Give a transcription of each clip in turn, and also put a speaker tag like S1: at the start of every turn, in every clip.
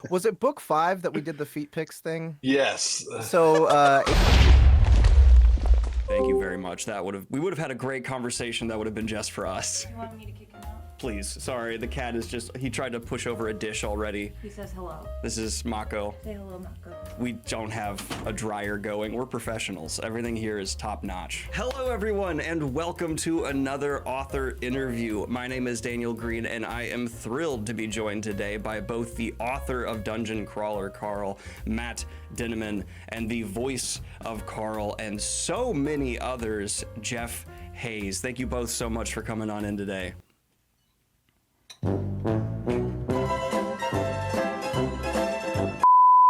S1: Was it book 5 that we did the feet pics thing?
S2: Yes.
S1: So,
S3: Thank you very much. We would have had a great conversation that would have been just for us.
S4: You want me to kick him out?
S3: Please, sorry, the cat he tried to push over a dish already.
S4: He says hello.
S3: This is Mako.
S4: Say hello, Mako.
S3: We don't have a dryer going. We're professionals. Everything here is top notch. Hello, everyone, and welcome to another author interview. My name is Daniel Green, and I am thrilled to be joined today by both the author of Dungeon Crawler Carl, Matt Dinniman, and the voice of Carl, and so many others, Jeff Hayes. Thank you both so much for coming on in today.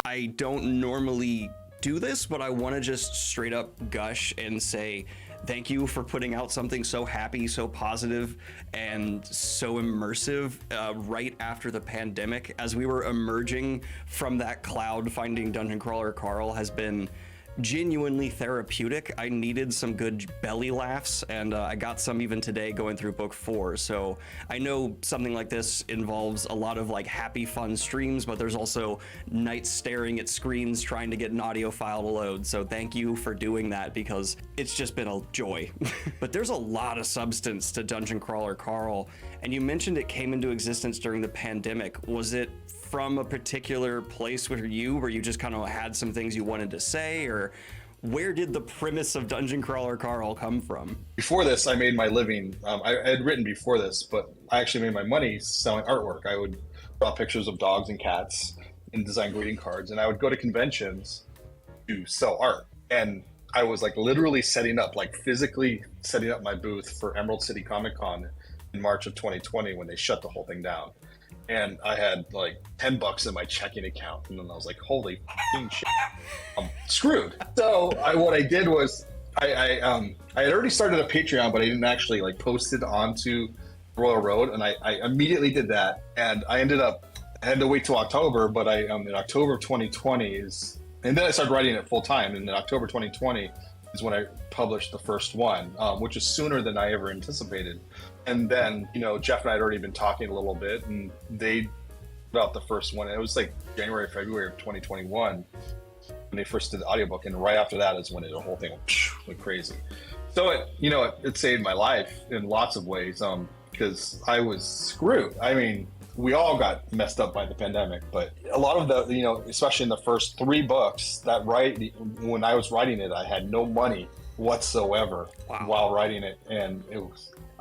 S3: I don't normally do this, but I want to just straight up gush and say thank you for putting out something so happy, so positive, and so immersive right after the pandemic. As we were emerging from that cloud, finding Dungeon Crawler Carl has been genuinely therapeutic. I needed some good belly laughs, and I got some even today going through book 4. So I know something like this involves a lot of like happy, fun streams, but there's also nights staring at screens trying to get an audio file to load. So thank you for doing that, because it's just been a joy. But there's a lot of substance to Dungeon Crawler Carl, and you mentioned it came into existence during the pandemic. Was it from a particular place where you just kind of had some things you wanted to say, or where did the premise of Dungeon Crawler Carl come from?
S2: Before this, I made my living. I had written before this, but I actually made my money selling artwork. I would draw pictures of dogs and cats and design greeting cards, and I would go to conventions to sell art. And I was like literally physically setting up my booth for Emerald City Comic Con in March of 2020 when they shut the whole thing down. And I had like $10 in my checking account, and then I was like, "Holy shit, I'm screwed." So what I did was I had already started a Patreon, but I didn't actually like post it onto Royal Road, and I immediately did that. And I had to wait till October, but in October of 2020 and then I started writing it full time. And in October 2020 is when I published the first one, which is sooner than I ever anticipated. And then, Jeff and I had already been talking a little bit, and they about the first one. It was like January, February of 2021 when they first did the audiobook. And right after that is when the whole thing went crazy. So it saved my life in lots of ways, because I was screwed. I mean, we all got messed up by the pandemic, but a lot of the, especially in the first 3 books when I was writing it, I had no money whatsoever.
S3: Wow.
S2: While writing it. And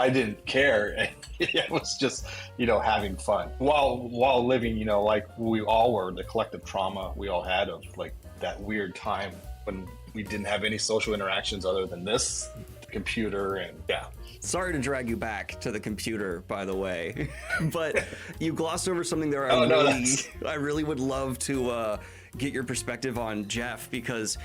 S2: I didn't care. It was just, having fun while living, like we all were, the collective trauma we all had of like that weird time when we didn't have any social interactions other than this, the computer, and yeah.
S3: Sorry to drag you back to the computer, by the way, but you glossed over something there. I really would love to get your perspective on Jeff, because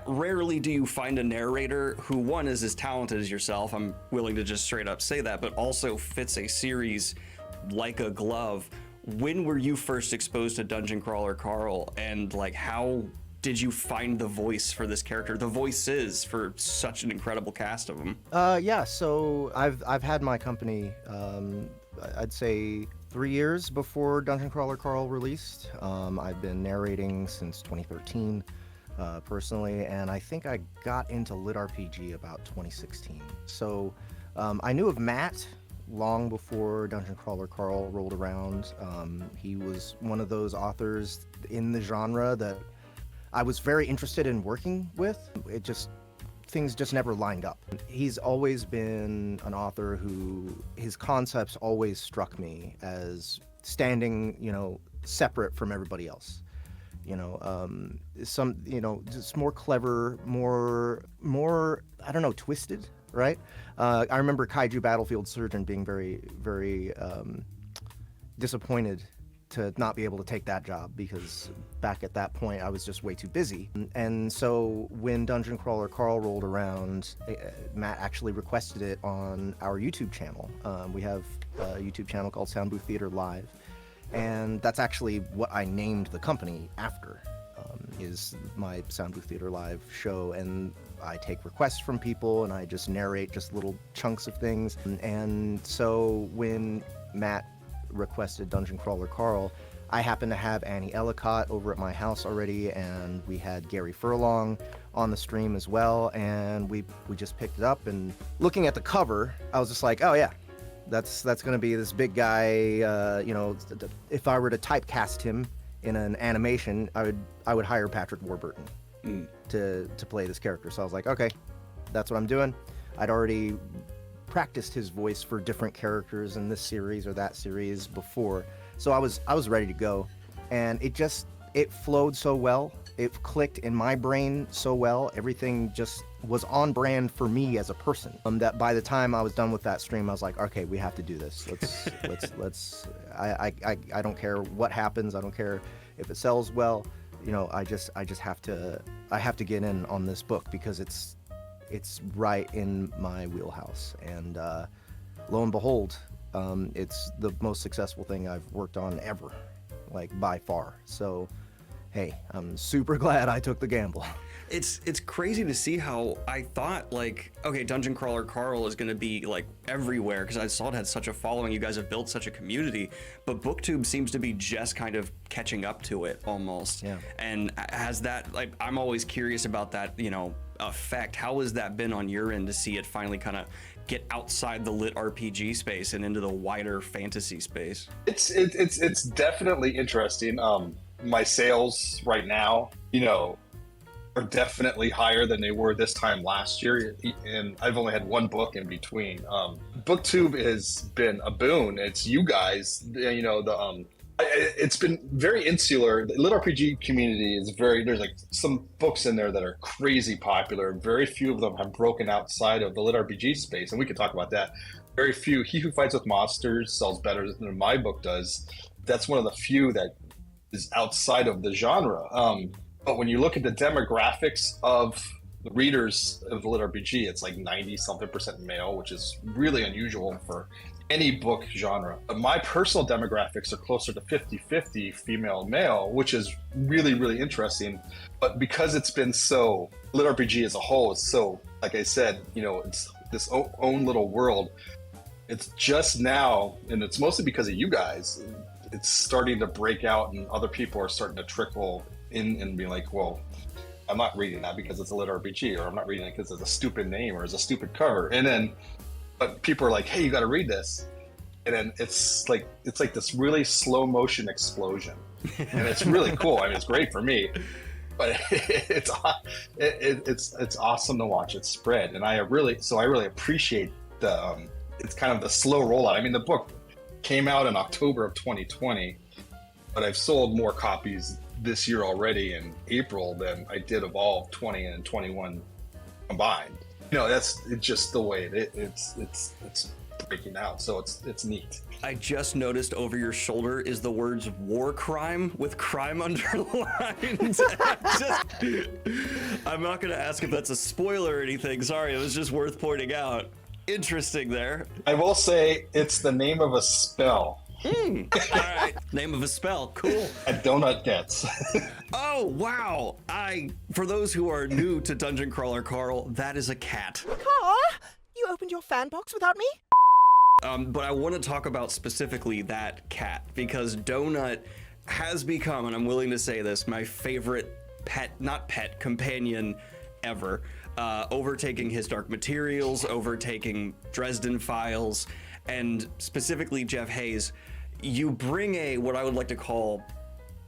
S3: rarely do you find a narrator who, one, is as talented as yourself. I'm willing to just straight up say that, but also fits a series like a glove. When were you first exposed to Dungeon Crawler Carl, and like how did you find the voice for this character, the voices for such an incredible cast of them?
S1: yeah, so I've had my company, I'd say 3 years before Dungeon Crawler Carl released. I've been narrating since 2013. Personally, and I think I got into Lit RPG about 2016. So I knew of Matt long before Dungeon Crawler Carl rolled around. He was one of those authors in the genre that I was very interested in working with. Things just never lined up. He's always been an author who his concepts always struck me as standing, separate from everybody else. Just more clever, more, I don't know, twisted, right? I remember Kaiju Battlefield Surgeon being very, very disappointed to not be able to take that job, because back at that point I was just way too busy. And so when Dungeon Crawler Carl rolled around, Matt actually requested it on our YouTube channel. We have a YouTube channel called Sound Booth Theater Live. And that's actually what I named the company after, is my Sound Booth Theater Live show. And I take requests from people, and I just narrate just little chunks of things. And so when Matt requested Dungeon Crawler Carl, I happen to have Annie Ellicott over at my house already, and we had Gary Furlong on the stream as well, and we just picked it up. And looking at the cover, I was just like, oh yeah, that's going to be this big guy. If I were to typecast him in an animation, I would hire Patrick Warburton to play this character. So I was like, okay, that's what I'm doing. I'd already practiced his voice for different characters in this series or that series before, so I was ready to go, and it flowed so well. It clicked in my brain so well. Everything just was on brand for me as a person. That by the time I was done with that stream, I was like, okay, we have to do this. Let's. I don't care what happens. I don't care if it sells well. I just have to. I have to get in on this book because it's right in my wheelhouse. And lo and behold, it's the most successful thing I've worked on ever, like by far. So, hey, I'm super glad I took the gamble.
S3: It's crazy to see how I thought, like, okay, Dungeon Crawler Carl is going to be like everywhere because I saw it had such a following. You guys have built such a community, but BookTube seems to be just kind of catching up to it almost.
S1: Yeah.
S3: And has that, like, I'm always curious about that, effect. How has that been on your end to see it finally kind of get outside the lit RPG space and into the wider fantasy space?
S2: It's definitely interesting. My sales right now, are definitely higher than they were this time last year, and I've only had one book in between. BookTube has been a boon. It's you guys, it's been very insular. The lit RPG community is there's like some books in there that are crazy popular. Very few of them have broken outside of the lit RPG space, and we can talk about that. Very few. He Who Fights with Monsters sells better than my book does. That's one of the few that is outside of the genre. But when you look at the demographics of the readers of the lit RPG, it's like 90-something% male, which is really unusual for any book genre. But my personal demographics are closer to 50-50 female male, which is really, really interesting. But because it's been so, lit RPG as a whole is so, like I said, it's this own little world. It's just now, and it's mostly because of you guys, it's starting to break out, and other people are starting to trickle in and be like, well, I'm not reading that because it's a lit RPG, or I'm not reading it because it's a stupid name or it's a stupid cover. And then, but people are like, hey, you got to read this. And then it's like this really slow motion explosion. And it's really cool. I mean, it's great for me, but it's awesome to watch it spread. And I really appreciate it's kind of the slow rollout. I mean, the book came out in October of 2020, but I've sold more copies this year already in April than I did of all 20 and 21 combined. That's just the way it's breaking out. So it's neat.
S3: I just noticed over your shoulder is the words war crime with crime underlined. I'm not going to ask if that's a spoiler or anything. Sorry, it was just worth pointing out. Interesting there.
S2: I will say it's the name of a spell.
S3: All right. Name of a spell. Cool.
S2: A donut gets.
S3: Oh, wow. For those who are new to Dungeon Crawler Carl, that is a cat.
S4: Carl, you opened your fan box without me?
S3: But I want to talk about specifically that cat, because Donut has become, and I'm willing to say this, my favorite companion ever. Overtaking His Dark Materials, overtaking Dresden Files, and specifically Jeff Hayes. You bring what I would like to call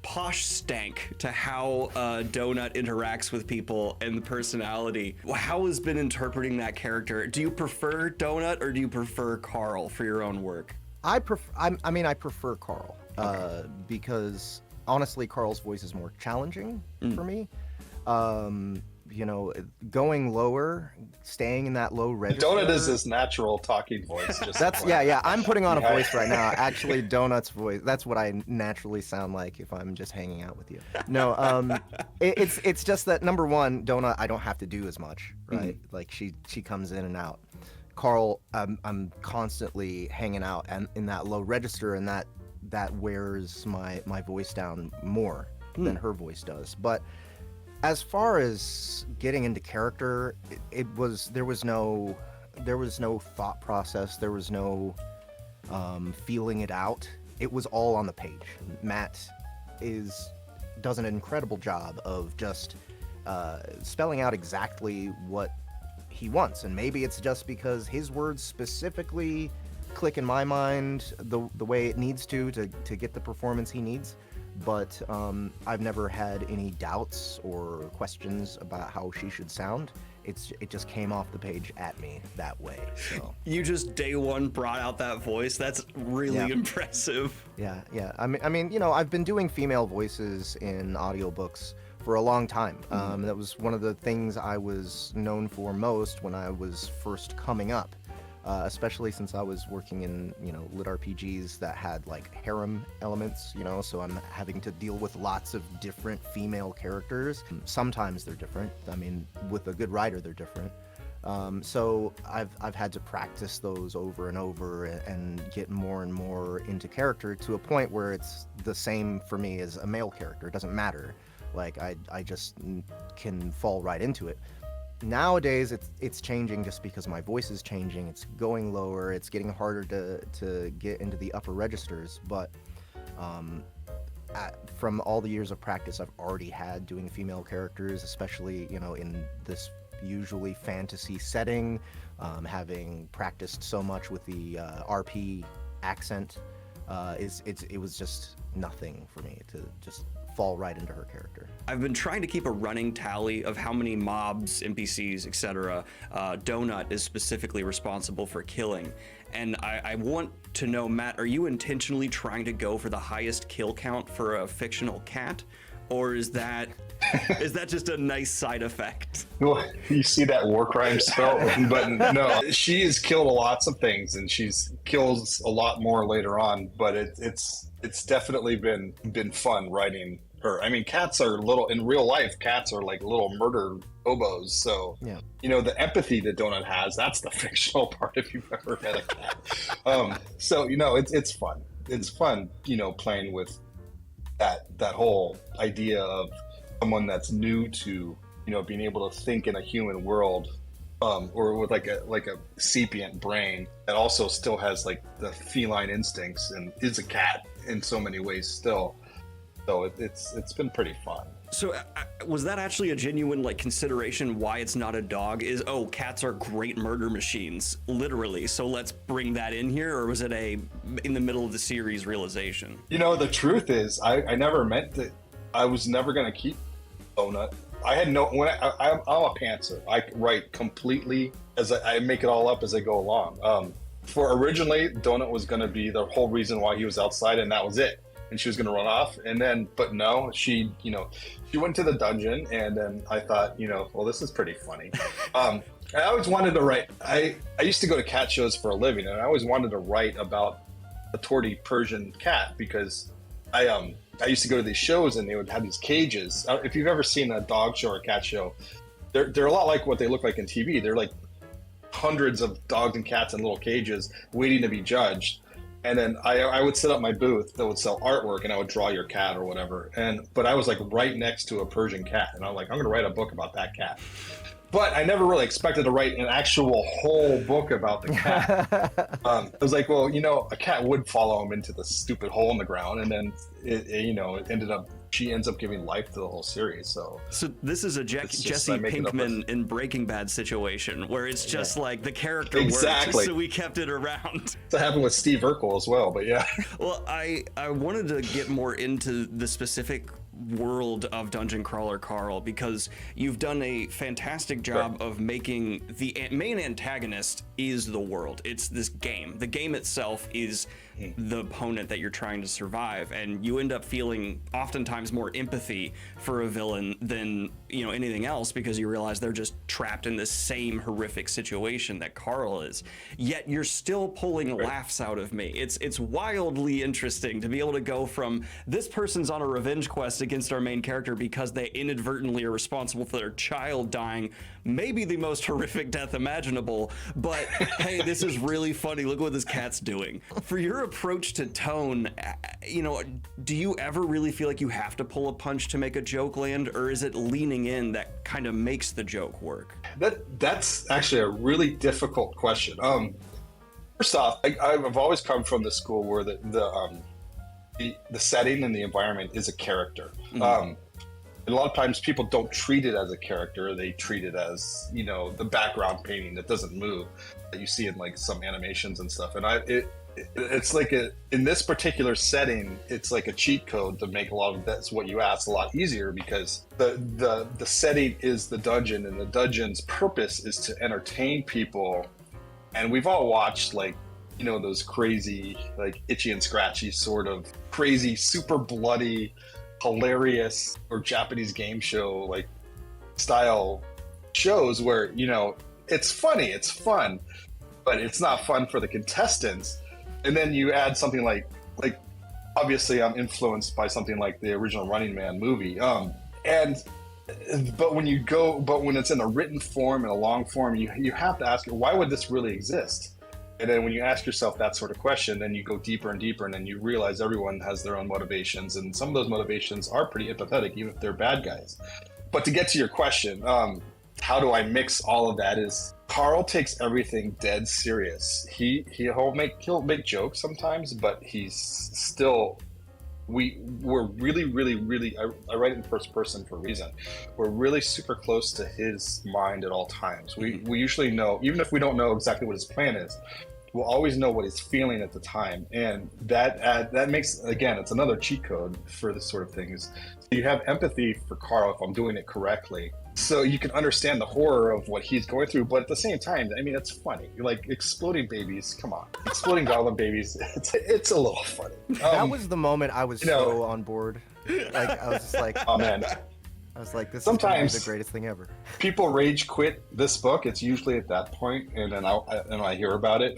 S3: posh stank to how Donut interacts with people and the personality. How has been interpreting that character? Do you prefer Donut or do you prefer Carl for your own work?
S1: I prefer Carl, okay. Because honestly, Carl's voice is more challenging for me. Going lower, staying in that low register.
S2: Donut is his natural talking voice.
S1: I'm putting on a voice right now. Actually, Donut's voice. That's what I naturally sound like if I'm just hanging out with you. No, it's just that number one, Donut, I don't have to do as much, right? Mm-hmm. Like she comes in and out. Carl, I'm constantly hanging out and in that low register, and that wears my voice down more than her voice does. But as far as getting into character, there was no thought process. There was no feeling it out. it was all on the page. Matt does an incredible job of just spelling out exactly what he wants, and maybe it's just because his words specifically click in my mind the way it needs to get the performance he needs. But I've never had any doubts or questions about how she should sound. It just came off the page at me that way. So
S3: You just day one brought out that voice. That's really
S1: Yeah.
S3: impressive.
S1: yeah. I mean, you know, I've been doing female voices in audiobooks for a long time. That was one of the things I was known for most when I was first coming up. Especially since I was working in, you know, lit RPGs that had like harem elements, you know, so I'm having to deal with lots of different female characters. Sometimes they're different. I mean, with a good writer, they're different. So I've had to practice those over and over and get more and more into character to a point where it's the same for me as a male character. It doesn't matter. Like I just can fall right into it. Nowadays it's changing just because my voice is changing. It's going lower. It's getting harder to get into the upper registers. But from all the years of practice I've already had doing female characters, especially, you know, in this usually fantasy setting, having practiced so much with the RP accent, it was just nothing for me to just fall right into her character.
S3: I've been trying to keep a running tally of how many mobs, NPCs, etc. Donut is specifically responsible for killing. And I want to know, Matt, are you intentionally trying to go for the highest kill count for a fictional cat? Or is that just a nice side effect?
S2: Well, you see that war crime spell, but no, she has killed lots of things, and she's kills a lot more later on. But it's definitely been fun writing her. I mean, cats are little in real life. Cats are like little murder hobos. So
S1: Yeah.
S2: you know, the empathy that Donut has—that's the fictional part. If you've ever met a cat, so you know, it's fun. It's fun, you know, playing with that whole idea of someone that's new to, you know, being able to think in a human world, or with like a sapient brain that also still has like the feline instincts and is a cat in so many ways still. So it's been pretty fun.
S3: So was that actually a genuine like consideration why it's not a dog? Is, oh, cats are great murder machines, literally, so let's bring that in here? Or was it a in the middle of the series realization?
S2: You know, the truth is I never meant that. I was never going to keep Donut. I had no, when I'm a pantser. I write completely as I make it all up as I go along. For originally, Donut was going to be the whole reason why he was outside, and that was it. And she was going to run off. And then, but no, she went to the dungeon, and then I thought, you know, well, this is pretty funny. I always wanted to write. I used to go to cat shows for a living, and I always wanted to write about a torty Persian cat because I used to go to these shows and they would have these cages. If you've ever seen a dog show or a cat show, they're a lot like what they look like in TV. They're like hundreds of dogs and cats in little cages waiting to be judged. And then I would set up my booth that would sell artwork, and I would draw your cat or whatever. But I was like right next to a Persian cat, and I'm like, I'm going to write a book about that cat. But I never really expected to write an actual whole book about the cat. I was like, well, you know, a cat would follow him into the stupid hole in the ground, and then she ends up giving life to the whole series. So
S3: this is a
S2: It's just,
S3: Jesse
S2: I make it up
S3: Pinkman in Breaking Bad situation where it's just like the character
S2: Exactly.
S3: worked, so we kept it around.
S2: that happened with Steve Urkel as well. But yeah.
S3: Well, I wanted to get more into the specific world of Dungeon Crawler Carl, because you've done a fantastic job of making the main antagonist is the world. It's this game. The game itself is the opponent that you're trying to survive, and you end up feeling oftentimes more empathy for a villain than, you know, anything else, because you realize they're just trapped in this same horrific situation that Carl is. Yet you're still pulling laughs out of me. It's wildly interesting to be able to go from this person's on a revenge quest against our main character because they inadvertently are responsible for their child dying, maybe the most horrific death imaginable, but hey, this is really funny, look what this cat's doing. For your approach to tone, you know, do you ever really feel like you have to pull a punch to make a joke land, or is it leaning in that kind of makes the joke work?
S2: That's actually a really difficult question. First off, I've always come from the school where the setting and the environment is a character.
S3: Mhm.
S2: And a lot of times people don't treat it as a character; they treat it as, you know, the background painting that doesn't move that you see in like some animations and stuff. And it's like in this particular setting, it's like a cheat code to make a lot of that's what you asked a lot easier, because the setting is the dungeon, and the dungeon's purpose is to entertain people. And we've all watched, like, you know, those crazy, like, Itchy and Scratchy sort of crazy, super bloody, hilarious, or Japanese game show like style shows where, you know, it's funny, it's fun, but it's not fun for the contestants. And then you add something like obviously I'm influenced by something like the original Running Man movie. But when it's in a written form, in a long form, you have to ask, why would this really exist? And then when you ask yourself that sort of question, then you go deeper and deeper, and then you realize everyone has their own motivations, and some of those motivations are pretty empathetic, even if they're bad guys. But to get to your question, how do I mix all of that? Is Carl takes everything dead serious. He'll make jokes sometimes, but he's still. We're really, I write it in first person for a reason. We're really super close to his mind at all times. We usually know, even if we don't know exactly what his plan is, we'll always know what he's feeling at the time. And that makes, again, it's another cheat code for this sort of things. So you have empathy for Carl, if I'm doing it correctly, so you can understand the horror of what he's going through. But at the same time, I mean, it's funny. Like, exploding babies, come on. Exploding goblin babies, it's a little funny.
S1: That was the moment I was
S2: you know-
S1: so on board. Like, I was just like,
S2: Oh man,
S1: I was like, this
S2: Sometimes-
S1: is the greatest thing ever.
S2: people rage quit this book. It's usually at that point, and then I hear about it.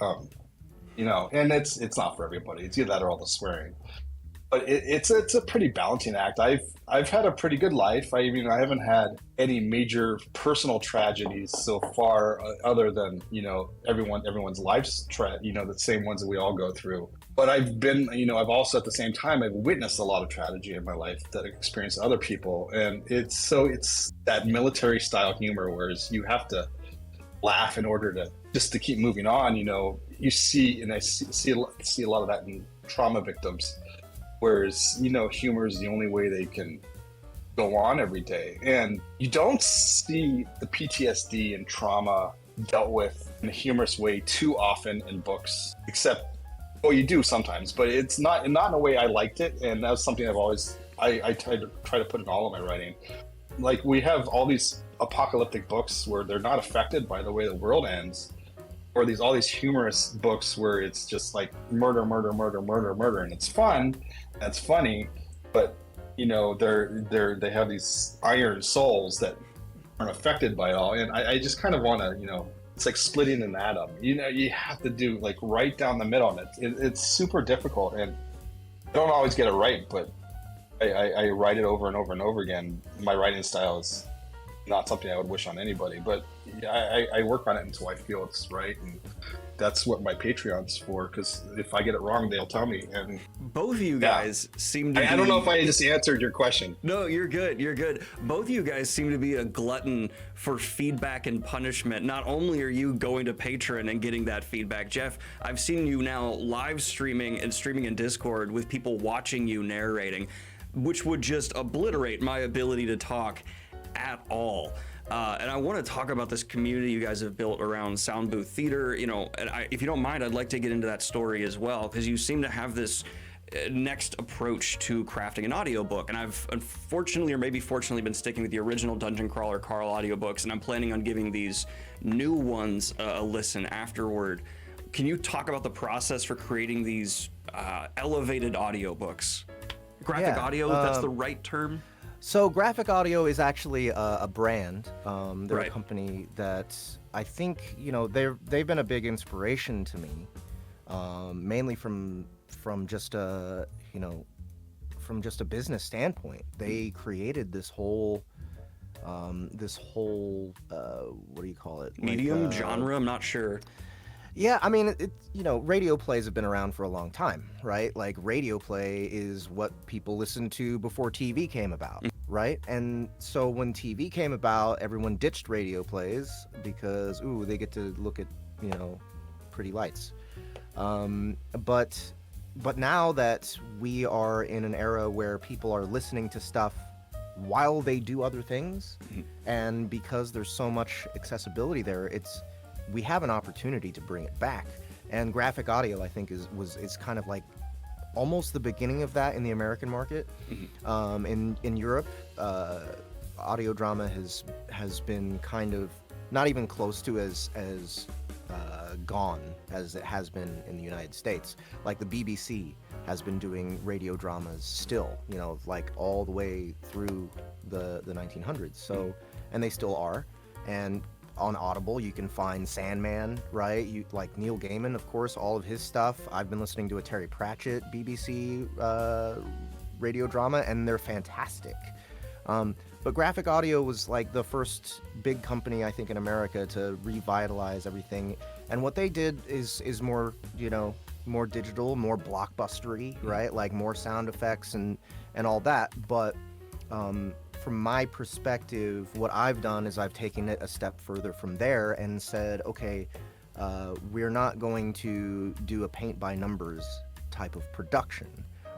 S2: You know, and it's not for everybody. It's either that or all the swearing. But it's a pretty balancing act. I've had a pretty good life. I haven't had any major personal tragedies so far, other than, you know, everyone's life's the same ones that we all go through. But I've also at the same time I've witnessed a lot of tragedy in my life that I've experienced other people, and it's that military style humor, whereas you have to laugh in order to keep moving on. You know, you see, and I see a lot of that in trauma victims. Whereas, you know, humor is the only way they can go on every day. And you don't see the PTSD and trauma dealt with in a humorous way too often in books, except, well, you do sometimes, but it's not in a way I liked it. And that was something I try to put in all of my writing. Like, we have all these apocalyptic books where they're not affected by the way the world ends, or all these humorous books where it's just like murder, and it's fun. That's funny, but, you know, they have these iron souls that aren't affected by it all. And I just kind of want to, you know, it's like splitting an atom. You know, you have to do like right down the middle, and it's super difficult. And I don't always get it right, but I write it over and over and over again. My writing style is not something I would wish on anybody, but I work on it until I feel it's right. And that's what my Patreon's for, because if I get it wrong, they'll tell me. And
S3: Both of you guys seem to
S2: I don't know if I just answered your question.
S3: No, you're good. You're good. Both of you guys seem to be a glutton for feedback and punishment. Not only are you going to Patreon and getting that feedback, Jeff, I've seen you now live streaming in Discord with people watching you narrating, which would just obliterate my ability to talk at all. And I want to talk about this community you guys have built around Sound Booth Theater. You know, and if you don't mind, I'd like to get into that story as well, because you seem to have this next approach to crafting an audiobook. And I've unfortunately, or maybe fortunately, been sticking with the original Dungeon Crawler Carl audiobooks, and I'm planning on giving these new ones a listen afterward. Can you talk about the process for creating these elevated audiobooks? Graphic
S1: Yeah,
S3: audio, if that's the right term?
S1: So Graphic Audio is actually a brand. They're
S3: Right.
S1: a company that I think, you know, they've been a big inspiration to me, mainly from just a business standpoint. They created this whole what do you call it?
S3: Medium,
S1: Like,
S3: genre, I'm not sure.
S1: Yeah, I mean, you know, radio plays have been around for a long time, right? Like, radio play is what people listened to before TV came about, right? And so when TV came about, everyone ditched radio plays because, ooh, they get to look at, you know, pretty lights. But but now that we are in an era where people are listening to stuff while they do other things, and because there's so much accessibility there, we have an opportunity to bring it back. And graphic audio, I think, is kind of like almost the beginning of that in the American market. In Europe, audio drama has been kind of not even close to as gone as it has been in the United States. Like the BBC has been doing radio dramas still, like all the way through the 1900s. So, and they still are. And on Audible, you can find Sandman, right? You like Neil Gaiman, of course, all of his stuff. I've been listening to a Terry Pratchett BBC radio drama, and they're fantastic. But Graphic Audio was like the first big company, I think, in America to revitalize everything. And what they did is more, more digital, more blockbustery, right? Like more sound effects and all that. But from my perspective, what I've done is I've taken it a step further from there and said, okay, we're not going to do a paint by numbers type of production.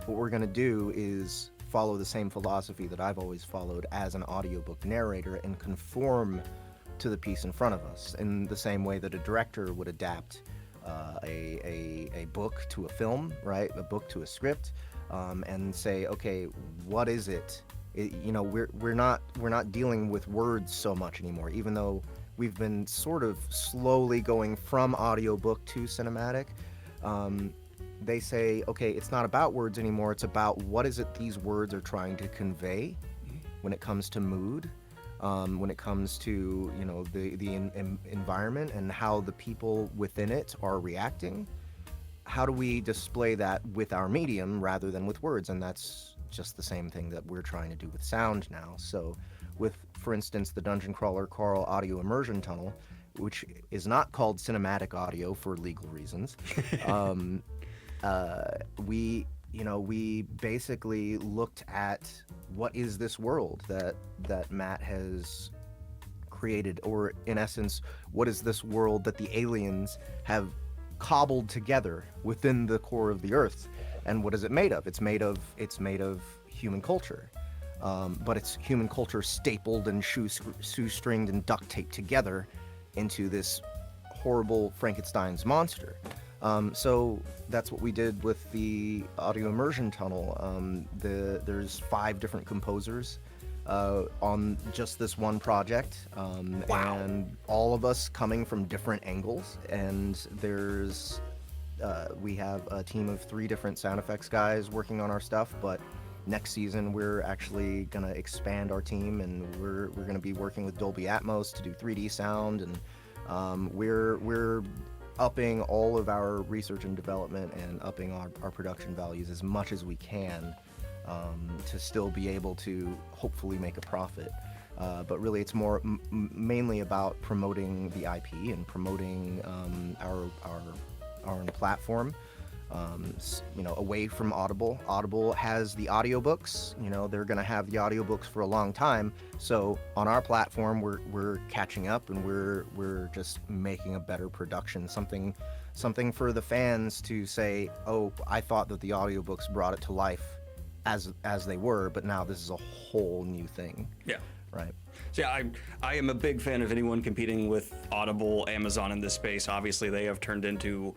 S1: What we're going to do is follow the same philosophy that I've always followed as an audiobook narrator and conform to the piece in front of us in the same way that a director would adapt a book to a film, right? A book to a script, and say, okay, what is it? We're not dealing with words so much anymore, even though we've been sort of slowly going from audiobook to cinematic. They say, okay, it's not about words anymore. It's about what is it these words are trying to convey when it comes to mood, when it comes to, the environment and how the people within it are reacting. How do we display that with our medium rather than with words? And that's just the same thing that we're trying to do with sound now. So with, for instance, the Dungeon Crawler Carl audio immersion tunnel, which is not called cinematic audio for legal reasons, we basically looked at what is this world that Matt has created, or in essence, what is this world that the aliens have cobbled together within the core of the Earth, and what is it made of? It's made of human culture, but it's human culture stapled and shoestringed and duct taped together into this horrible Frankenstein's monster. So that's what we did with the audio immersion tunnel. There's 5 different composers on just this one project, and all of us coming from different angles. And we have a team of 3 different sound effects guys working on our stuff, but next season we're actually gonna expand our team, and we're gonna be working with Dolby Atmos to do 3D sound, and we're upping all of our research and development and upping our production values as much as we can, to still be able to hopefully make a profit. But really it's more mainly about promoting the IP and promoting our own platform, away from Audible. Audible has the audiobooks, they're going to have the audiobooks for a long time. So on our platform, we're catching up, and we're just making a better production, something for the fans to say, oh, I thought that the audiobooks brought it to life as they were, but now this is a whole new thing. Yeah. Right.
S3: So yeah, I am a big fan of anyone competing with Audible, Amazon in this space. Obviously, they have turned into,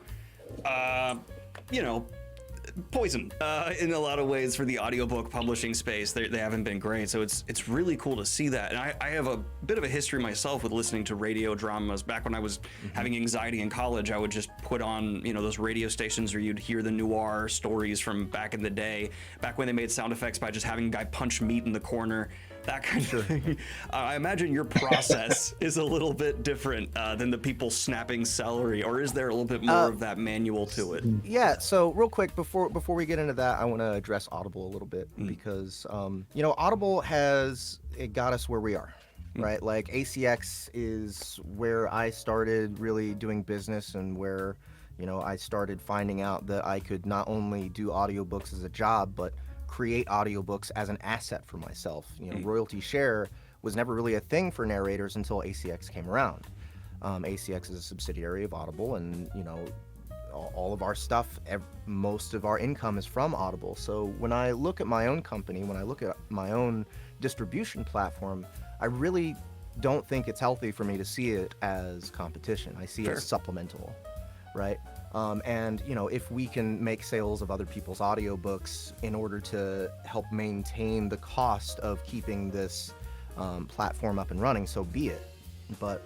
S3: poison in a lot of ways for the audiobook publishing space. They haven't been great, so it's really cool to see that. And I have a bit of a history myself with listening to radio dramas. Back when I was having anxiety in college, I would just put on those radio stations where you'd hear the noir stories from back in the day, back when they made sound effects by just having a guy punch meat in the corner, that kind of thing. I imagine your process is a little bit different than the people snapping celery, or is there a little bit more of that manual to it?
S1: Yeah, so real quick, before we get into that, I want to address Audible a little bit, because Audible it got us where we are, right? Like ACX is where I started really doing business, and where I started finding out that I could not only do audiobooks as a job, but create audiobooks as an asset for myself. Royalty share was never really a thing for narrators until ACX came around. ACX is a subsidiary of Audible, and all of our stuff, most of our income is from Audible. So when I look at my own company, when I look at my own distribution platform, I really don't think it's healthy for me to see it as competition. I see it as supplemental, right? And if we can make sales of other people's audiobooks in order to help maintain the cost of keeping this platform up and running, so be it. But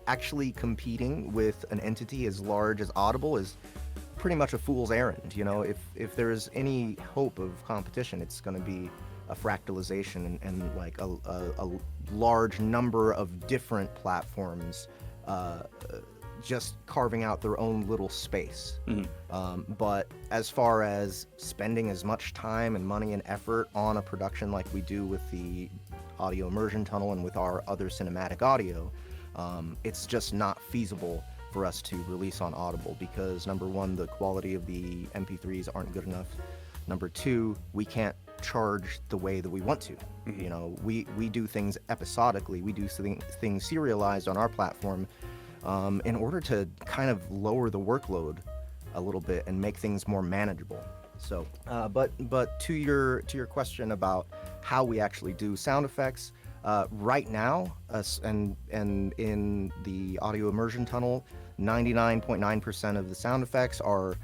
S1: actually competing with an entity as large as Audible is pretty much a fool's errand. If there's any hope of competition, it's going to be a fractalization and like a large number of different platforms just carving out their own little space. But as far as spending as much time and money and effort on a production like we do with the audio immersion tunnel and with our other cinematic audio, it's just not feasible for us to release on Audible because, number one, the quality of the MP3s aren't good enough. Number two, we can't charge the way that we want to. We do things episodically. We do things serialized on our platform in order to kind of lower the workload a little bit and make things more manageable. So, but to your question about how we actually do sound effects, right now, and in the audio immersion tunnel, 99.9% of the sound effects are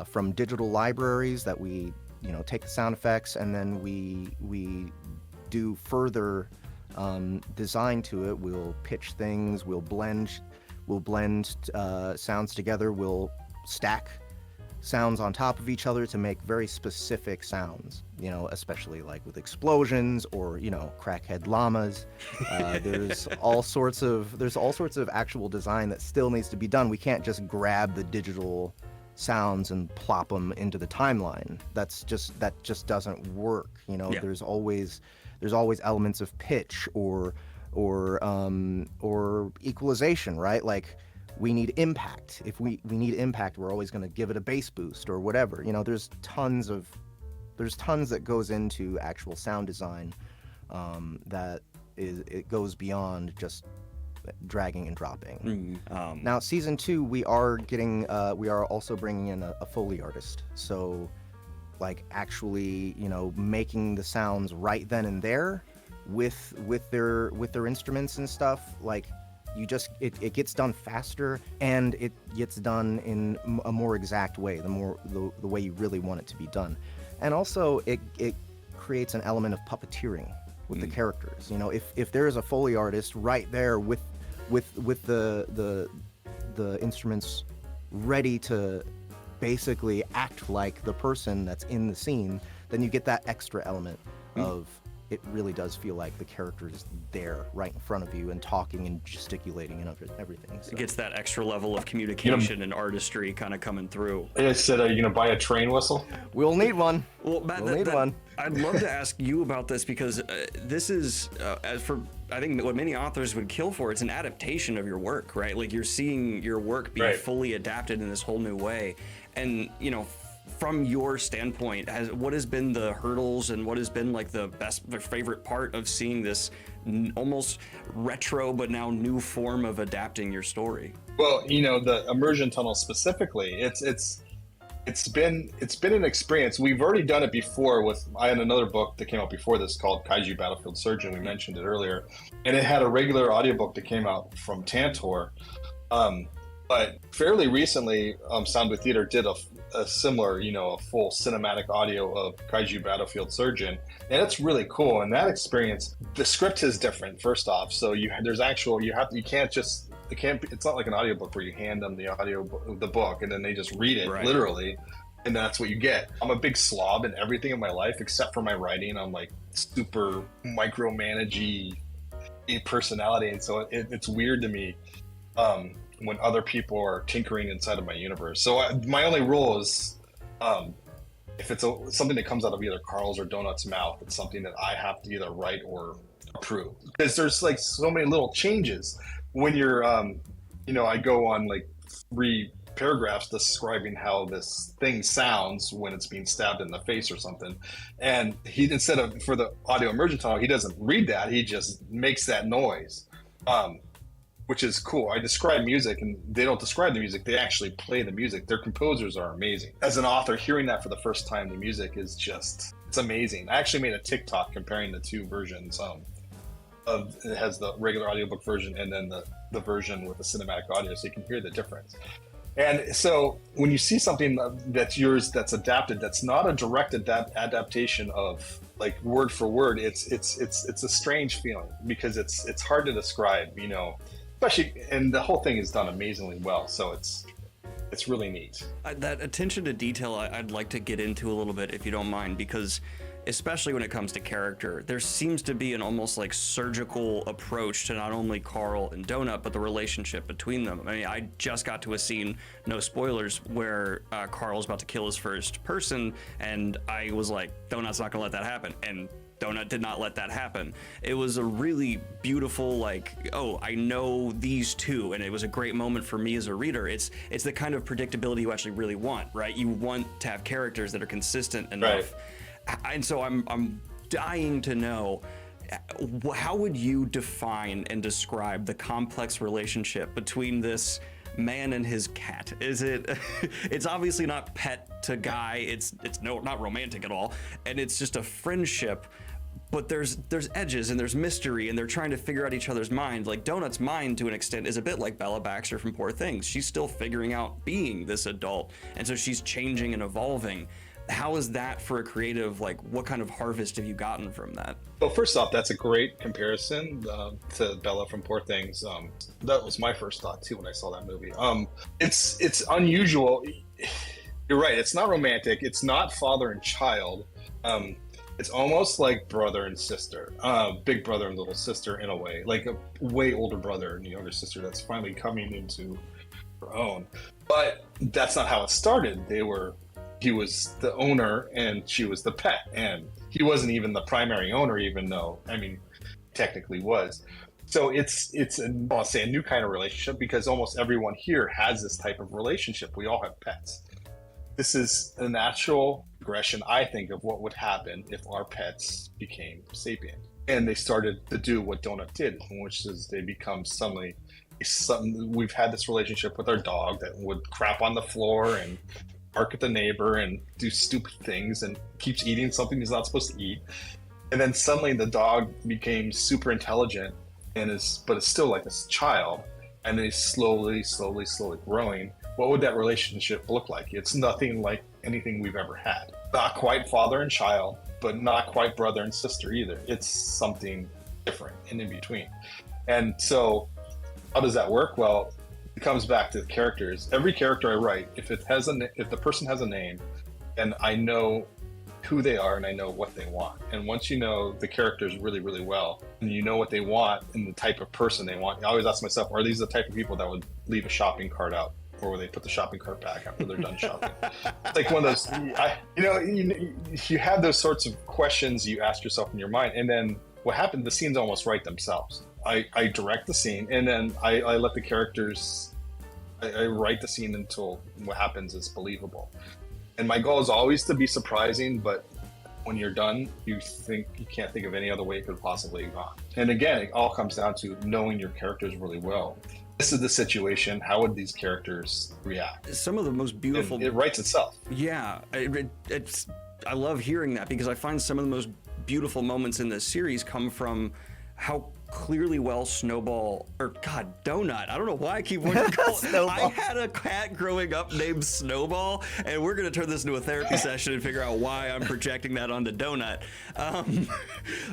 S1: from digital libraries that we take the sound effects and then we do further design to it. We'll pitch things, we'll blend sounds together, we'll stack sounds on top of each other to make very specific sounds, especially like with explosions or crackhead llamas. There's all sorts of actual design that still needs to be done. We can't just grab the digital sounds and plop them into the timeline. That just doesn't work. There's always elements of pitch or equalization, right? Like we need impact. If we need impact, we're always going to give it a bass boost or whatever. There's tons that goes into actual sound design it goes beyond just dragging and dropping. Now, season 2, we are also bringing in a Foley artist. So, like actually, making the sounds right then and there with their instruments and stuff. Like, it gets done faster and it gets done in a more exact way, the way you really want it to be done. And also, it creates an element of puppeteering with the characters. If there is a Foley artist right there with the instruments ready to basically act like the person that's in the scene, then you get that extra element of it really does feel like the character is there right in front of you and talking and gesticulating and everything. So.
S3: It gets that extra level of communication and artistry kind of coming through.
S2: I said, are you going to buy a train whistle?
S1: We'll need one.
S3: Well, Matt,
S1: one.
S3: I'd love to ask you about this because this is, as for I think what many authors would kill for, it's an adaptation of your work, right? Like you're seeing your work be fully adapted in this whole new way. And, from your standpoint, what has been the hurdles and what has been like the favorite part of seeing this almost retro but now new form of adapting your story?
S2: Well, the immersion tunnel specifically, it's been an experience. We've already done it before I had another book that came out before this called Kaiju Battlefield Surgeon. We mentioned it earlier, and it had a regular audiobook that came out from Tantor. But fairly recently, Sound With Theater did a similar, a full cinematic audio of Kaiju Battlefield Surgeon, and it's really cool. And that experience, the script is different. First off, so it's not like an audiobook where you hand them the book and then they just read it literally, and that's what you get. I'm a big slob in everything in my life except for my writing. I'm like super micromanagey personality, and so it's weird to me when other people are tinkering inside of my universe. So my only rule is, if it's something that comes out of either Carl's or Donut's mouth, it's something that I have to either write or approve. Because there's like so many little changes when you're, I go on like 3 paragraphs describing how this thing sounds when it's being stabbed in the face or something. And instead of, for the audio immersion tunnel, he doesn't read that, he just makes that noise. which is cool. I describe music, and they don't describe the music; they actually play the music. Their composers are amazing. As an author, hearing that for the first time, the music is just—it's amazing. I actually made a TikTok comparing the two versions. It has the regular audiobook version and then the version with the cinematic audio, so you can hear the difference. And so when you see something that's yours, that's adapted, that's not a direct adaptation of like word for word, it's a strange feeling because it's hard to describe, you know, especially, and the whole thing is done amazingly well. So it's really neat.
S3: That attention to detail, I'd like to get into a little bit if you don't mind, because especially when it comes to character, there seems to be an almost like surgical approach to not only Carl and Donut, but the relationship between them. I mean, I just got to a scene, no spoilers, where Carl's about to kill his first person, and I was like, Donut's not gonna let that happen. And Donut did not let that happen. It was a really beautiful, like, oh, I know these two, and it was a great moment for me as a reader. It's the kind of predictability you actually really want, right? You want to have characters that are consistent enough.
S2: Right.
S3: And so I'm dying to know, how would you define and describe the complex relationship between this man and his cat? Is it? It's obviously not pet to guy. It's not romantic at all, and it's just a friendship. But there's edges and there's mystery, and they're trying to figure out each other's mind. Like Donut's mind, to an extent, is a bit like Bella Baxter from Poor Things. She's still figuring out being this adult, and so she's changing and evolving. How is that for a creative? Like, what kind of harvest have you gotten from that?
S2: Well, first off, that's a great comparison to Bella from Poor Things. That was my first thought too when I saw that movie. It's unusual. You're right. It's not romantic. It's not father and child. It's almost like brother and sister, big brother and little sister in a way, like a way older brother and younger sister that's finally coming into her own. But that's not how it started. He was the owner and she was the pet, and he wasn't even the primary owner, even though, I mean, technically was. So I'll say a new kind of relationship, because almost everyone here has this type of relationship. We all have pets. This is a natural progression, I think, of what would happen if our pets became sapient. And they started to do what Donut did, which is they become suddenly we've had this relationship with our dog that would crap on the floor and bark at the neighbor and do stupid things and keeps eating something he's not supposed to eat. And then suddenly the dog became super intelligent but it's still like a child, and then he's slowly growing. What would that relationship look like? It's nothing like anything we've ever had. Not quite father and child, but not quite brother and sister either. It's something different and in between. And so how does that work? Well, it comes back to the characters. Every character I write, if the person has a name, and I know who they are and I know what they want. And once you know the characters really, really well, and you know what they want and the type of person they want, I always ask myself, are these the type of people that would leave a shopping cart out, or will they put the shopping cart back after they're done shopping? It's like one of those, you have those sorts of questions you ask yourself in your mind, and then what happened, the scenes almost write themselves. I direct the scene, and then I let the characters, I write the scene until what happens is believable. And my goal is always to be surprising, but when you're done, you can't think of any other way it could possibly have gone. And again, it all comes down to knowing your characters really well. This is the situation. How would these characters react?
S3: Some of the most beautiful.
S2: And it writes itself.
S3: Yeah, I love hearing that, because I find some of the most beautiful moments in this series come from how clearly well Donut. I don't know why I keep wanting to call it.
S4: Snowball.
S3: I had a cat growing up named Snowball, and we're going to turn this into a therapy session and figure out why I'm projecting that onto Donut.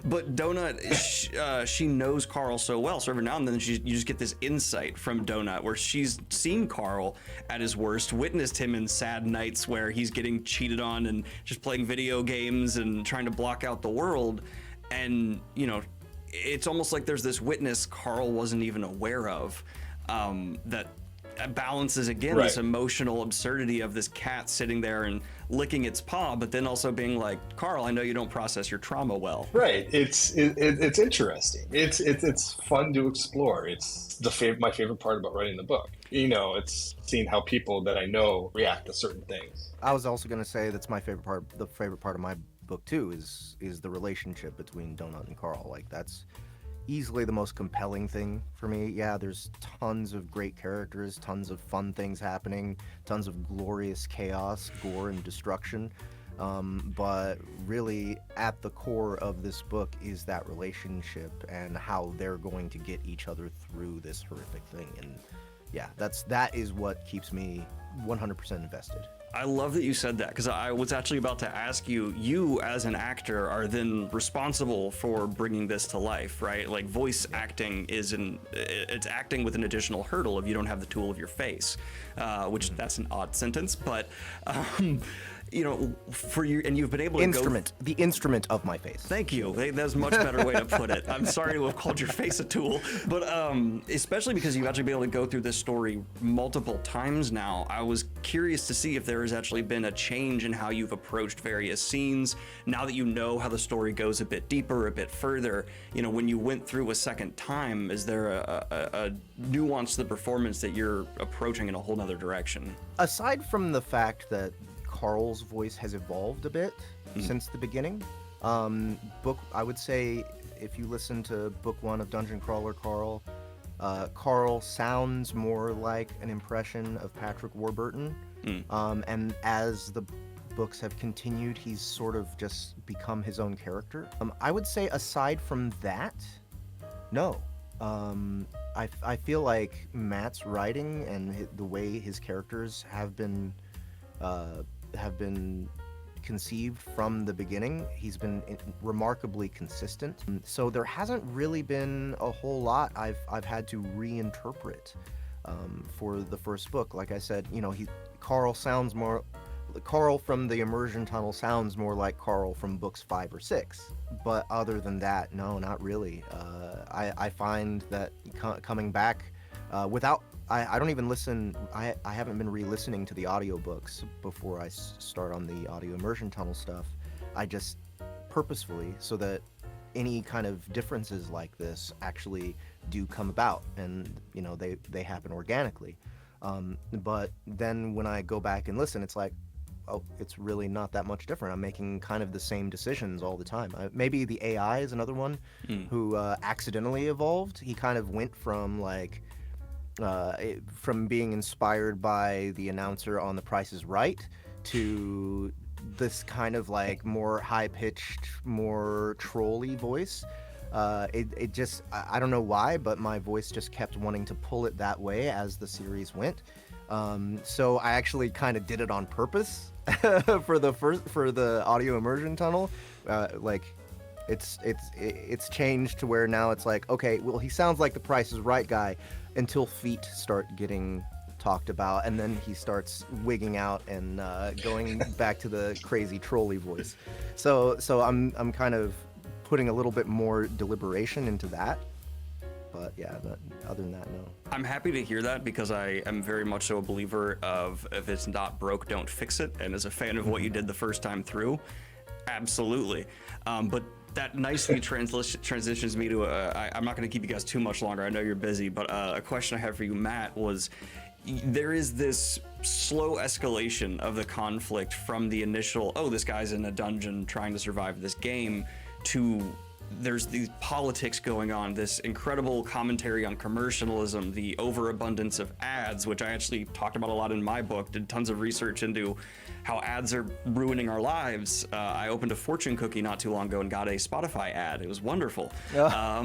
S3: But Donut, she knows Carl so well, so every now and then you just get this insight from Donut where she's seen Carl at his worst, witnessed him in sad nights where he's getting cheated on and just playing video games and trying to block out the world. And, it's almost like there's this witness Carl wasn't even aware of, that balances again
S2: Right.
S3: this emotional absurdity of this cat sitting there and licking its paw, but then also being like, Carl, I know you don't process your trauma well.
S2: Right. It's interesting. It's fun to explore. It's my favorite part about writing the book. It's seeing how people that I know react to certain things.
S1: I was also going to say that's my favorite part. The favorite part of my book too is the relationship between Donut and Carl. Like, that's, easily the most compelling thing for me. Yeah, there's tons of great characters, tons of fun things happening, tons of glorious chaos, gore, and destruction. But really, at the core of this book is that relationship and how they're going to get each other through this horrific thing. And yeah, that is what keeps me 100% invested.
S3: I love that you said that, because I was actually about to ask you, you as an actor are then responsible for bringing this to life, right? Like voice acting it's acting with an additional hurdle if you don't have the tool of your face, which that's an odd sentence, but you know, for you, and you've been able to
S1: the instrument of my face.
S3: Thank you. That's a much better way to put it. I'm sorry to have called your face a tool, but especially because you've actually been able to go through this story multiple times now, I was curious to see if there has actually been a change in how you've approached various scenes. Now that you know how the story goes a bit deeper, a bit further, you know, when you went through a second time, is there a nuance to the performance that you're approaching in a whole nother direction?
S1: Aside from the fact that Carl's voice has evolved a bit since the beginning. I would say if you listen to book 1 of Dungeon Crawler Carl, Carl sounds more like an impression of Patrick Warburton. And as the books have continued, he's sort of just become his own character. I would say aside from that, no. I feel like Matt's writing and the way his characters have been conceived from the beginning, he's been remarkably consistent. So there hasn't really been a whole lot I've had to reinterpret for the first book. Like I said, you know, Carl from the Immersion Tunnel sounds more like Carl from books 5 or 6. But other than that, no, not really. I find that coming back without I don't even listen. I haven't been re-listening to the audiobooks before I start on the audio immersion tunnel stuff. I just purposefully, so that any kind of differences like this actually do come about, and you know they happen organically. But then when I go back and listen, it's like, oh, it's really not that much different. I'm making kind of the same decisions all the time. Maybe the AI is another one who accidentally evolved. He kind of went from like. From being inspired by the announcer on The Price is Right to this kind of like more high-pitched, more trolly voice. It just, I don't know why, but my voice just kept wanting to pull it that way as the series went. So I actually kind of did it on purpose for the audio immersion tunnel. It's changed to where now it's like, okay, well, he sounds like the Price is Right guy until feet start getting talked about, and then he starts wigging out and going back to the crazy trolley voice. So I'm kind of putting a little bit more deliberation into that. But yeah, other than that, no.
S3: I'm happy to hear that, because I am very much so a believer of if it's not broke, don't fix it. And as a fan of what you did the first time through, absolutely. But that nicely transitions me to I'm not going to keep you guys too much longer. I know you're busy, but a question I have for you, Matt, was there is this slow escalation of the conflict from the initial, oh, this guy's in a dungeon trying to survive this game, to there's these politics going on, this incredible commentary on commercialism, the overabundance of ads, which I actually talked about a lot in my book, did tons of research into how ads are ruining our lives. I opened a fortune cookie not too long ago and got a Spotify ad. It was wonderful. Yeah,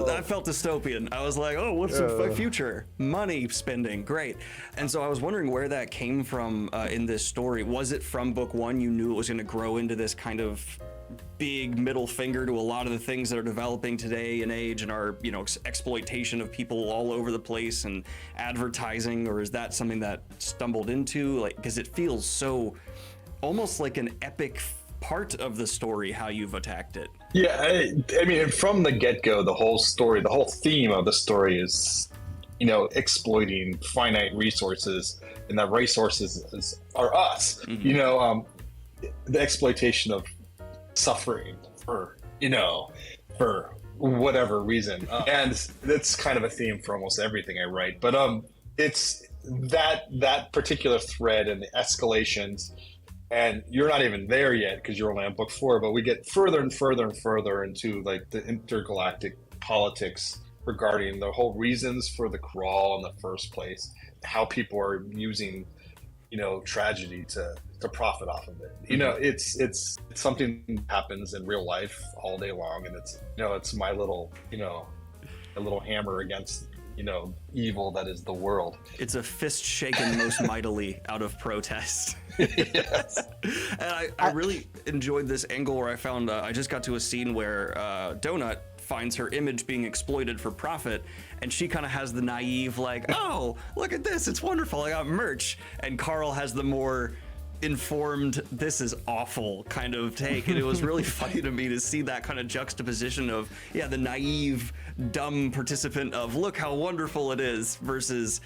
S3: that felt dystopian. I was like, oh, what's the future? Money spending, great. And so I was wondering where that came from in this story. Was it from book 1? You knew it was going to grow into this kind of big middle finger to a lot of the things that are developing today and age, and our, you know, exploitation of people all over the place and advertising? Or is that something that stumbled into, like, because it feels so almost like an epic part of the story how you've attacked it?
S2: Yeah, I mean, from the get-go, the whole story, the whole theme of the story is, you know, exploiting finite resources, and that resources are us. You know, the exploitation of suffering for whatever reason, and that's kind of a theme for almost everything I write. But it's that particular thread and the escalations and you're not even there yet because you're only on book 4, but we get further and further and further into like the intergalactic politics regarding the whole reasons for the crawl in the first place, how people are using, tragedy to profit off of it. It's something that happens in real life all day long, and it's my little a little hammer against evil that is the world.
S3: It's a fist shaken most mightily out of protest.
S2: Yes.
S3: And I really enjoyed this angle where I found I just got to a scene where Donut finds her image being exploited for profit, and she kind of has the naive like, oh, look at this, it's wonderful, I got merch. And Carl has the more informed, this is awful kind of take. And it was really funny to me to see that kind of juxtaposition of, yeah, the naive, dumb participant of look how wonderful it is versus,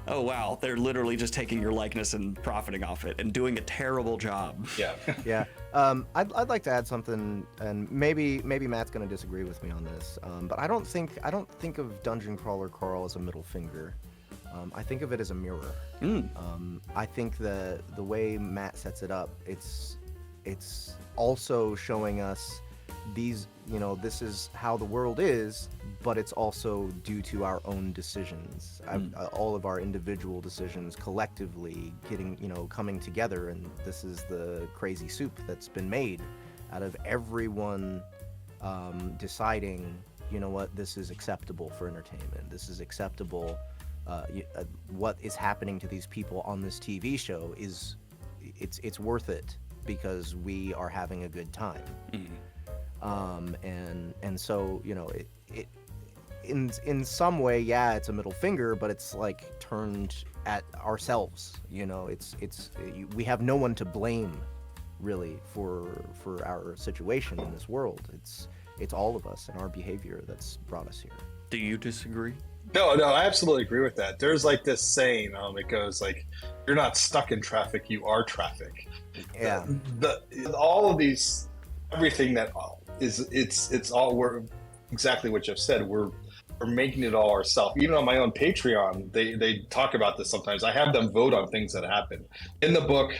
S3: oh wow, they're literally just taking your likeness and profiting off it and doing a terrible job.
S2: Yeah.
S1: Yeah. I'd like to add something, and maybe Matt's gonna disagree with me on this, but I don't think of Dungeon Crawler Carl as a middle finger. I think of it as a mirror. I think the way Matt sets it up, it's also showing us these, this is how the world is, but it's also due to our own decisions, all of our individual decisions collectively coming together, and this is the crazy soup that's been made out of everyone deciding, what, this is acceptable for entertainment, this is acceptable. What is happening to these people on this TV show is it's worth it because we are having a good time. And so it in some way, yeah, it's a middle finger, but it's like turned at ourselves. We have no one to blame really for our situation in this world. It's all of us and our behavior that's brought us here.
S3: Do you disagree?
S2: No, I absolutely agree with that. There's like this saying, it goes like, you're not stuck in traffic, you are traffic.
S1: Yeah.
S2: All of these, everything that it's all, we're exactly what Jeff said. We're making it all ourselves. Even on my own Patreon, they talk about this sometimes. I have them vote on things that happen. In the book,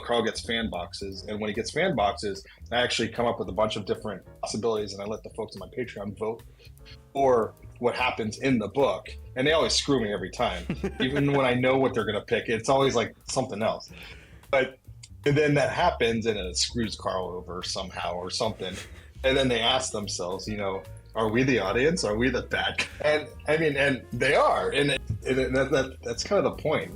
S2: Carl gets fan boxes, and when he gets fan boxes, I actually come up with a bunch of different possibilities, and I let the folks on my Patreon vote for what happens in the book, and they always screw me every time. Even when I know what they're gonna pick, it's always like something else. And then that happens, and it screws Carl over somehow or something. And then they ask themselves, are we the audience? Are we the bad? And I mean, and they are, and that's kind of the point.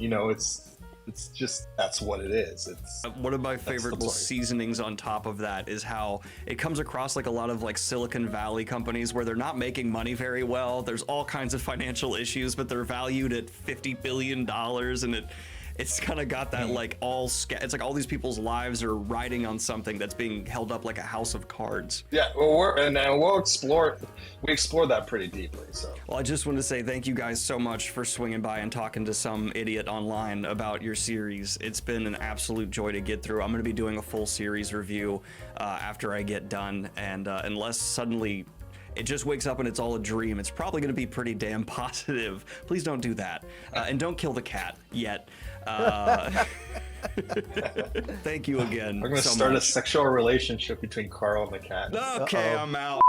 S2: It's just, that's what it is.
S3: One of my favorite little seasonings on top of that is how it comes across like a lot of like Silicon Valley companies where they're not making money very well. There's all kinds of financial issues, but they're valued at $50 billion, and it's kind of got that like it's like all these people's lives are riding on something that's being held up like a house of cards.
S2: Yeah, well, we explore that pretty deeply. So,
S3: well, I just want to say thank you guys so much for swinging by and talking to some idiot online about your series. It's been an absolute joy to get through. I'm going to be doing a full series review after I get done, and unless suddenly it just wakes up and it's all a dream, it's probably going to be pretty damn positive. Please don't do that. And don't kill the cat yet. Thank you again.
S2: We're going to start a sexual relationship between Carl and the cat.
S3: Okay, I'm out.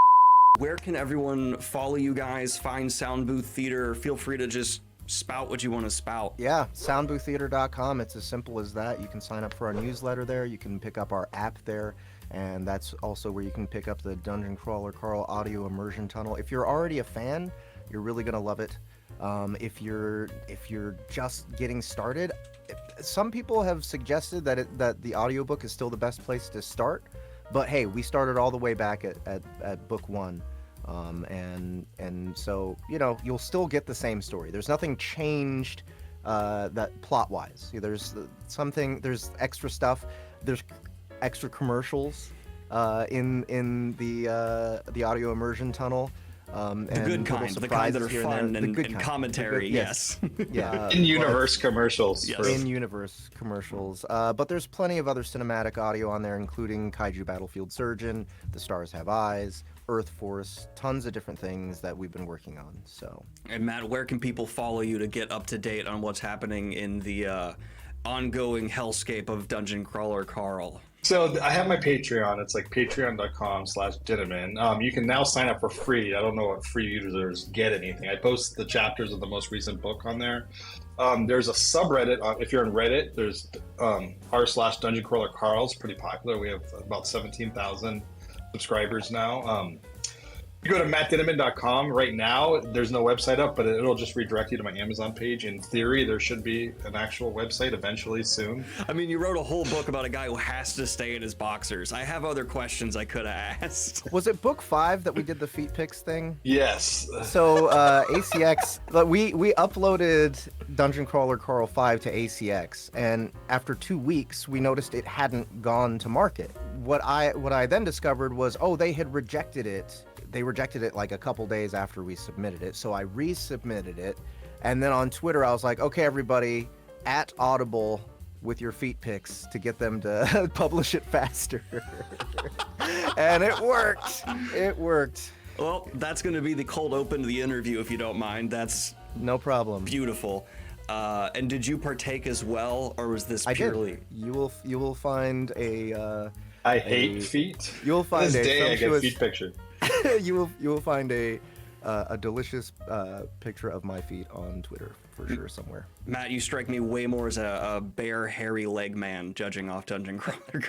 S3: Where can everyone follow you guys, find Sound Booth Theater? Feel free to just spout what you want to spout.
S1: Yeah, soundbooththeater.com. It's as simple as that. You can sign up for our newsletter there. You can pick up our app there. And that's also where you can pick up the Dungeon Crawler Carl audio immersion tunnel. If you're already a fan, you're really gonna love it. If you're just getting started, some people have suggested that the audiobook is still the best place to start. But hey, we started all the way back at book 1. And so you'll still get the same story. There's nothing changed that plot-wise. There's extra stuff. There's extra commercials in the audio immersion tunnel.
S3: The good kind, the kind that are fun and commentary, yes.
S1: Yeah.
S2: In-universe commercials.
S3: Yes.
S1: In-universe commercials. But there's plenty of other cinematic audio on there, including Kaiju Battlefield Surgeon, The Stars Have Eyes, Earth Force, tons of different things that we've been working on. So.
S3: And Matt, where can people follow you to get up to date on what's happening in the ongoing hellscape of Dungeon Crawler Carl?
S2: So I have my Patreon. It's like patreon.com/Dinnaman. You can now sign up for free. I don't know if free users get anything. I post the chapters of the most recent book on there. There's a subreddit. If you're on Reddit, there's r/Dungeon Crawler Carl. It's pretty popular. We have about 17,000 subscribers now. You go to mattdinnaman.com right now. There's no website up, but it'll just redirect you to my Amazon page. In theory, there should be an actual website eventually soon.
S3: I mean, you wrote a whole book about a guy who has to stay in his boxers. I have other questions I could have asked.
S1: Was it book 5 that we did the feet pics thing?
S2: Yes.
S1: So ACX, we uploaded Dungeon Crawler Carl 5 to ACX, and after 2 weeks, we noticed it hadn't gone to market. What I then discovered was, they had rejected it. They rejected it like a couple days after we submitted it, so I resubmitted it, and then on Twitter I was like, okay, everybody, at Audible with your feet pics to get them to publish it faster. And it worked. It worked.
S3: Well, that's going to be the cold open to the interview, if you don't mind. That's
S1: No problem.
S3: beautiful. And did you partake as well, or was this purely?
S1: I did. You will find a.
S2: I hate feet.
S1: You'll find
S2: this
S1: a
S2: day I get
S1: sumptuous-
S2: feet picture.
S1: you will find a delicious picture of my feet on Twitter for sure somewhere.
S3: Matt, you strike me way more as a bare, hairy leg man, judging off Dungeon Crawler.